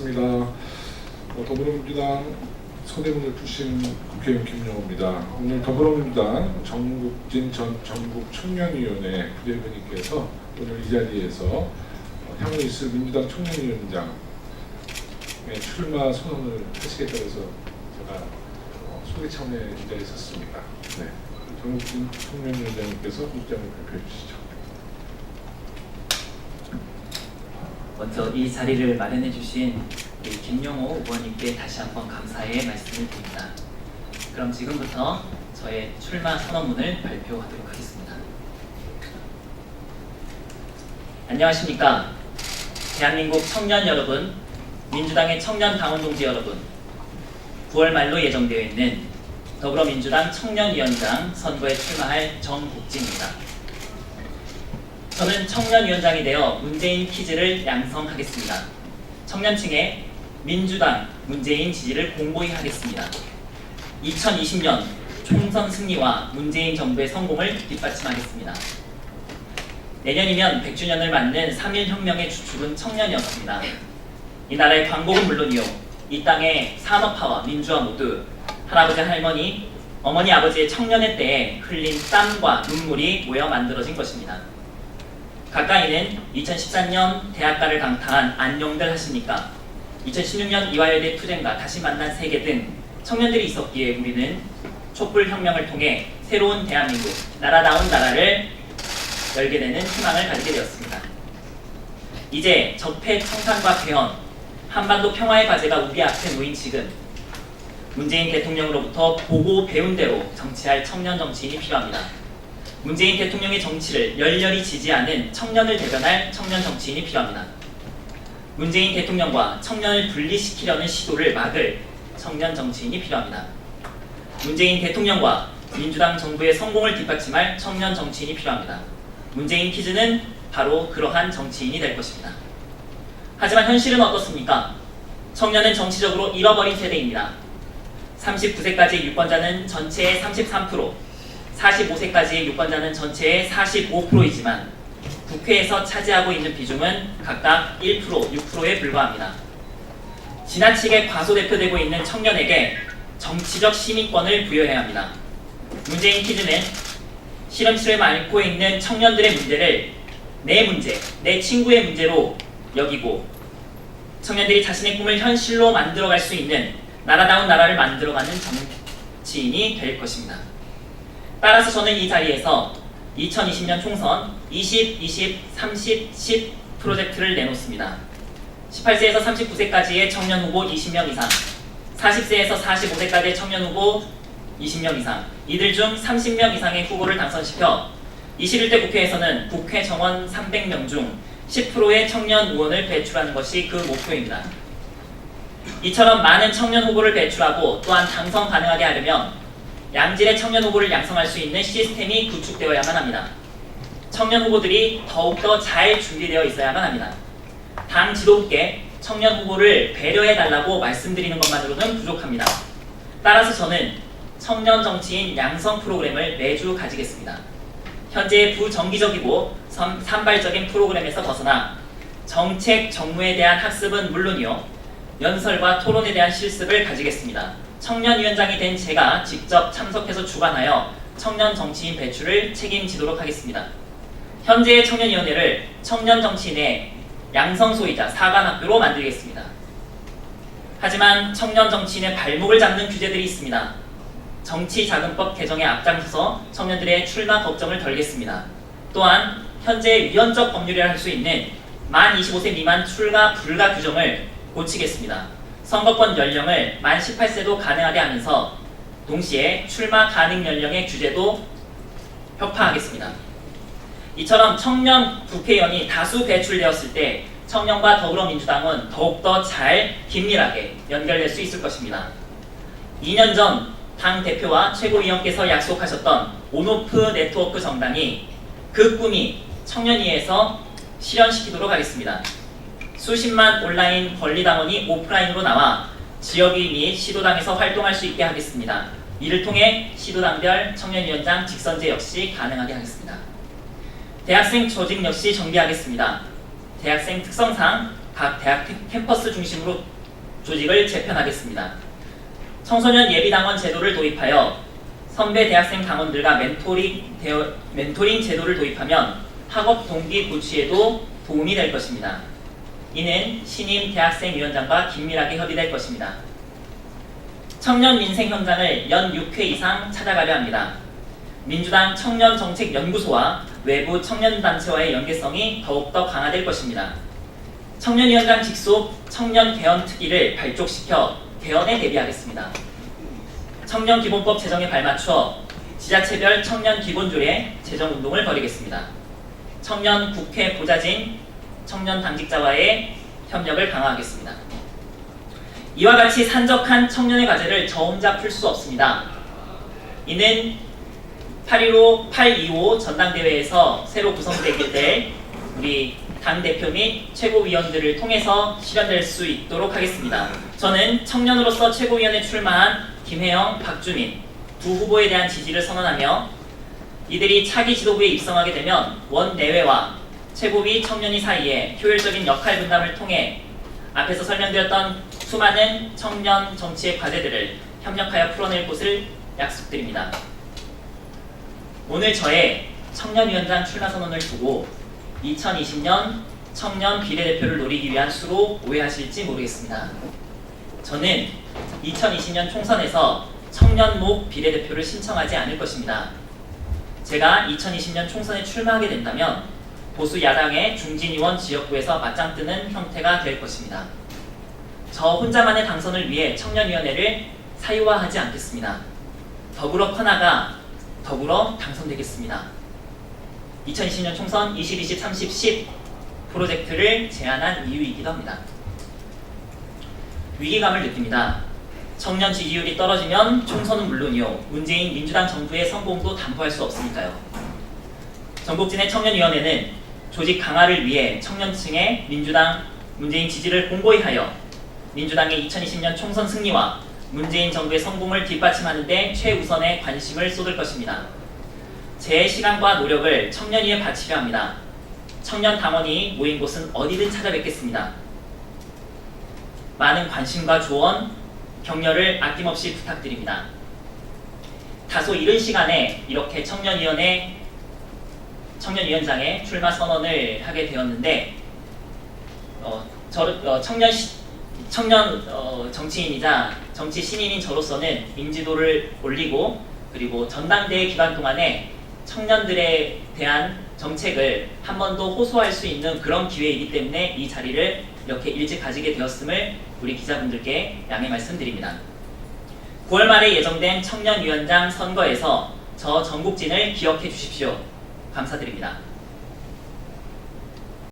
반갑습니다. 더불어민주당 서대문을 출신 국회의원 김영호입니다. 오늘 더불어민주당 정국진 전 전국 청년위원회 부대변인께서 오늘 이 자리에서 향후 있을 민주당 청년위원장의 출마 선언을 하시겠다고 해서 제가 소개 차원의 이 자리에 섰습니다. 네. 정국진 청년위원장님께서 입장을 발표해 주시죠. 먼저 이 자리를 마련해 주신 우리 김영호 의원님께 다시 한번 감사의 말씀을 드립니다. 그럼 지금부터 저의 출마 선언문을 발표하도록 하겠습니다. 안녕하십니까. 대한민국 청년 여러분, 민주당의 청년 당원 동지 여러분, 9월 말로 예정되어 있는 더불어민주당 청년위원장 선거에 출마할 정국진입니다. 저는 청년위원장이 되어 문재인 퀴즈를 양성하겠습니다. 청년층에 민주당 문재인 지지를 공고히 하겠습니다. 2020년 총선 승리와 문재인 정부의 성공을 뒷받침하겠습니다. 내년이면 100주년을 맞는 3.1혁명의 주축은 청년이었습니다. 이 나라의 광복은 물론이요, 이 땅의 산업화와 민주화 모두 할아버지 할머니, 어머니 아버지의 청년의 때에 흘린 땀과 눈물이 모여 만들어진 것입니다. 가까이는 2014년 대학가를 강타한 안녕들 하십니까? 2016년 이화여대 투쟁과 다시 만난 세계 등 청년들이 있었기에 우리는 촛불혁명을 통해 새로운 대한민국, 나라다운 나라를 열게 되는 희망을 가지게 되었습니다. 이제 적폐 청산과 개헌, 한반도 평화의 과제가 우리 앞에 놓인 지금 문재인 대통령으로부터 보고 배운 대로 정치할 청년 정치인이 필요합니다. 문재인 대통령의 정치를 열렬히 지지하는 청년을 대변할 청년 정치인이 필요합니다. 문재인 대통령과 청년을 분리시키려는 시도를 막을 청년 정치인이 필요합니다. 문재인 대통령과 민주당 정부의 성공을 뒷받침할 청년 정치인이 필요합니다. 문재인 퀴즈는 바로 그러한 정치인이 될 것입니다. 하지만 현실은 어떻습니까? 청년은 정치적으로 잃어버린 세대입니다. 39세까지의 유권자는 전체의 33%, 45세까지의 유권자는 전체의 45%이지만 국회에서 차지하고 있는 비중은 각각 1%, 6%에 불과합니다. 지나치게 과소대표되고 있는 청년에게 정치적 시민권을 부여해야 합니다. 문재인 퀴즈는 시름치를 앓고 있는 청년들의 문제를 내 문제, 내 친구의 문제로 여기고 청년들이 자신의 꿈을 현실로 만들어갈 수 있는 나라다운 나라를 만들어가는 정치인이 될 것입니다. 따라서 저는 이 자리에서 2020년 총선 20, 20, 30, 10 프로젝트를 내놓습니다. 18세에서 39세까지의 청년 후보 20명 이상, 40세에서 45세까지의 청년 후보 20명 이상, 이들 중 30명 이상의 후보를 당선시켜 21대 국회에서는 국회 정원 300명 중 10%의 청년 의원을 배출하는 것이 그 목표입니다. 이처럼 많은 청년 후보를 배출하고 또한 당선 가능하게 하려면 양질의 청년 후보를 양성할 수 있는 시스템이 구축되어야만 합니다. 청년 후보들이 더욱더 잘 준비되어 있어야만 합니다. 당 지도부께 청년 후보를 배려해달라고 말씀드리는 것만으로는 부족합니다. 따라서 저는 청년 정치인 양성 프로그램을 매주 가지겠습니다. 현재의 부정기적이고 산발적인 프로그램에서 벗어나 정책, 정무에 대한 학습은 물론이요, 연설과 토론에 대한 실습을 가지겠습니다. 청년위원장이 된 제가 직접 참석해서 주관하여 청년 정치인 배출을 책임지도록 하겠습니다. 현재의 청년위원회를 청년 정치인의 양성소이자 사관학교로 만들겠습니다. 하지만 청년 정치인의 발목을 잡는 규제들이 있습니다. 정치자금법 개정에 앞장서서 청년들의 출마 걱정을 덜겠습니다. 또한 현재 위헌적 법률이라 할 수 있는 만 25세 미만 출마 불가 규정을 고치겠습니다. 선거권 연령을 만 18세도 가능하게 하면서 동시에 출마 가능 연령의 규제도 혁파하겠습니다. 이처럼 청년 국회의원이 다수 배출되었을 때 청년과 더불어민주당은 더욱더 잘 긴밀하게 연결될 수 있을 것입니다. 2년 전 당 대표와 최고위원께서 약속하셨던 온오프 네트워크 정당이 그 꿈이 청년위에서 실현시키도록 하겠습니다. 수십만 온라인 권리당원이 오프라인으로 나와 지역위 및 시도당에서 활동할 수 있게 하겠습니다. 이를 통해 시도당별 청년위원장 직선제 역시 가능하게 하겠습니다. 대학생 조직 역시 정비하겠습니다. 대학생 특성상 각 대학 캠퍼스 중심으로 조직을 재편하겠습니다. 청소년 예비당원 제도를 도입하여 선배 대학생 당원들과 멘토링 제도를 도입하면 학업 동기 고취에도 도움이 될 것입니다. 이는 신임 대학생위원장과 긴밀하게 협의될 것입니다. 청년 민생 현장을 연 6회 이상 찾아가려 합니다. 민주당 청년정책연구소와 외부 청년단체와의 연계성이 더욱더 강화될 것입니다. 청년위원장 직속 청년개헌특위를 발족시켜 개헌에 대비하겠습니다. 청년기본법 제정에 발맞춰 지자체별 청년기본조례 제정운동을 벌이겠습니다. 청년 국회 보좌진, 청년 당직자와의 협력을 강화하겠습니다. 이와 같이 산적한 청년의 과제를 저 혼자 풀 수 없습니다. 이는 8.25 전당대회에서 새로 구성되게 될 우리 당대표 및 최고위원들을 통해서 실현될 수 있도록 하겠습니다. 저는 청년으로서 최고위원에 출마한 김혜영, 박주민 두 후보에 대한 지지를 선언하며 이들이 차기 지도부에 입성하게 되면 원내외와 최고위 청년위 사이에 효율적인 역할 분담을 통해 앞에서 설명드렸던 수많은 청년 정치의 과제들을 협력하여 풀어낼 것을 약속드립니다. 오늘 저의 청년위원장 출마 선언을 두고 2020년 청년 비례대표를 노리기 위한 수로 오해하실지 모르겠습니다. 저는 2020년 총선에서 청년목 비례대표를 신청하지 않을 것입니다. 제가 2020년 총선에 출마하게 된다면 보수 야당의 중진의원 지역구에서 맞짱 뜨는 형태가 될 것입니다. 저 혼자만의 당선을 위해 청년위원회를 사유화하지 않겠습니다. 더불어 커나가 더불어 당선되겠습니다. 2020년 총선 20, 20, 30, 10 프로젝트를 제안한 이유이기도 합니다. 위기감을 느낍니다. 청년 지지율이 떨어지면 총선은 물론이요, 문재인 민주당 정부의 성공도 담보할 수 없으니까요. 전국진의 청년위원회는 조직 강화를 위해 청년층의 민주당, 문재인 지지를 공고히 하여 민주당의 2020년 총선 승리와 문재인 정부의 성공을 뒷받침하는 데 최우선의 관심을 쏟을 것입니다. 제 시간과 노력을 청년위에 바치려 합니다. 청년 당원이 모인 곳은 어디든 찾아뵙겠습니다. 많은 관심과 조언, 격려를 아낌없이 부탁드립니다. 다소 이른 시간에 이렇게 청년위원장의 출마 선언을 하게 되었는데 청년 정치인이자 정치 신인인 저로서는 인지도를 올리고 그리고 전당대회 기간 동안에 청년들에 대한 정책을 한 번 더 호소할 수 있는 그런 기회이기 때문에 이 자리를 이렇게 일찍 가지게 되었음을 우리 기자분들께 양해 말씀드립니다. 9월 말에 예정된 청년위원장 선거에서 저 전국진을 기억해 주십시오. 감사드립니다.